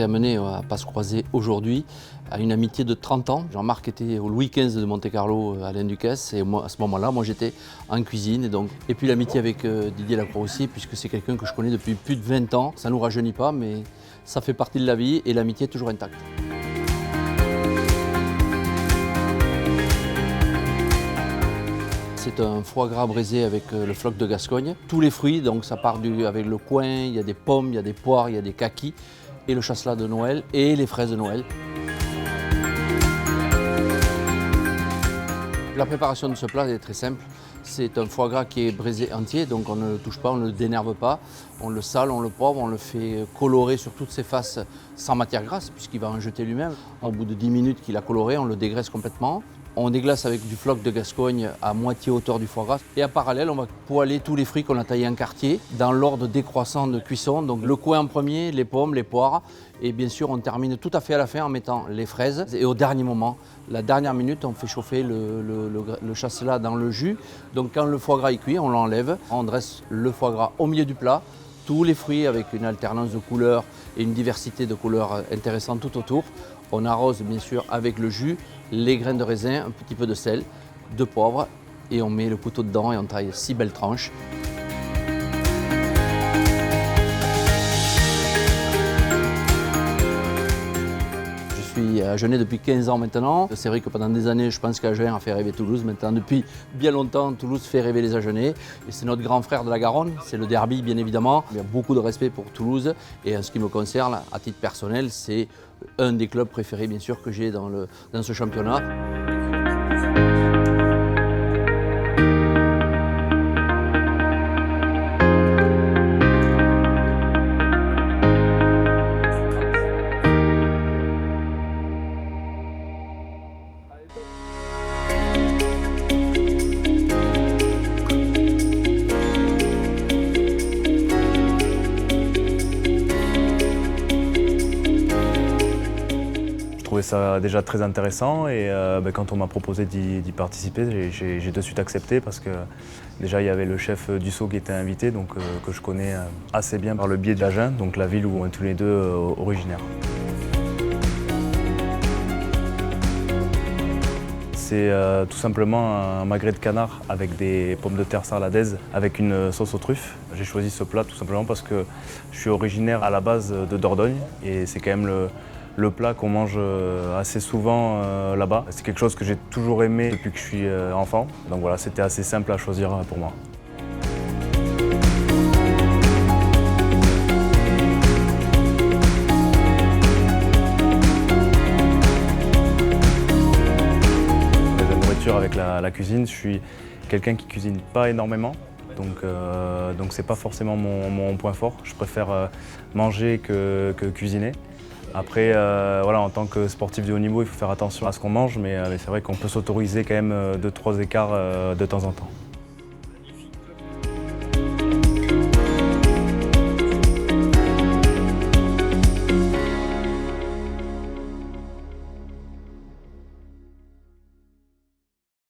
amené à ne pas se croiser aujourd'hui à une amitié de 30 ans. Jean-Marc était au Louis XV de Monte-Carlo à Alain Ducasse et moi, à ce moment-là, moi j'étais en cuisine. Et puis l'amitié avec Didier Lacroix aussi, puisque c'est quelqu'un que je connais depuis plus de 20 ans. Ça ne nous rajeunit pas, mais ça fait partie de la vie et l'amitié est toujours intacte. C'est un foie gras braisé avec le floc de Gascogne. Tous les fruits, donc ça part avec le coing, il y a des pommes, il y a des poires, il y a des kakis, et le chasselas de Noël et les fraises de Noël. La préparation de ce plat est très simple. C'est un foie gras qui est braisé entier, donc on ne le touche pas, on ne le dénerve pas. On le sale, on le poivre, on le fait colorer sur toutes ses faces sans matière grasse, puisqu'il va en jeter lui-même. Au bout de 10 minutes qu'il a coloré, on le dégraisse complètement. On déglace avec du floc de Gascogne à moitié hauteur du foie gras. Et en parallèle, on va poêler tous les fruits qu'on a taillés en quartier dans l'ordre décroissant de cuisson. Donc le coing en premier, les pommes, les poires. Et bien sûr, on termine tout à fait à la fin en mettant les fraises. Et au dernier moment, la dernière minute, on fait chauffer le chasselas dans le jus. Donc quand le foie gras est cuit, on l'enlève. On dresse le foie gras au milieu du plat. Tous les fruits avec une alternance de couleurs et une diversité de couleurs intéressantes tout autour. On arrose bien sûr avec le jus, les graines de raisin, un petit peu de sel, de poivre et on met le couteau dedans et on taille 6 belles tranches. Je suis à Agenais depuis 15 ans maintenant. C'est vrai que pendant des années, je pense qu'Agen a fait rêver Toulouse. Maintenant, depuis bien longtemps, Toulouse fait rêver les Agenais. Et c'est notre grand frère de la Garonne, c'est le derby bien évidemment. Il y a beaucoup de respect pour Toulouse. Et en ce qui me concerne, à titre personnel, c'est un des clubs préférés bien sûr que j'ai dans ce championnat. Je trouvais ça déjà très intéressant et quand on m'a proposé d'y participer, j'ai de suite accepté parce que déjà il y avait le chef Dussault qui était invité, donc que je connais assez bien par le biais d'Agen, donc la ville où on est tous les deux originaires. C'est tout simplement un magret de canard avec des pommes de terre sarladaises avec une sauce aux truffes. J'ai choisi ce plat tout simplement parce que je suis originaire à la base de Dordogne et c'est quand même le plat qu'on mange assez souvent là-bas. C'est quelque chose que j'ai toujours aimé depuis que je suis enfant. Donc voilà, c'était assez simple à choisir pour moi. La nourriture avec la cuisine, je suis quelqu'un qui cuisine pas énormément. Donc c'est pas forcément mon point fort. Je préfère manger que cuisiner. Après, voilà, en tant que sportif de haut niveau, il faut faire attention à ce qu'on mange, mais c'est vrai qu'on peut s'autoriser quand même 2-3 écarts de temps en temps.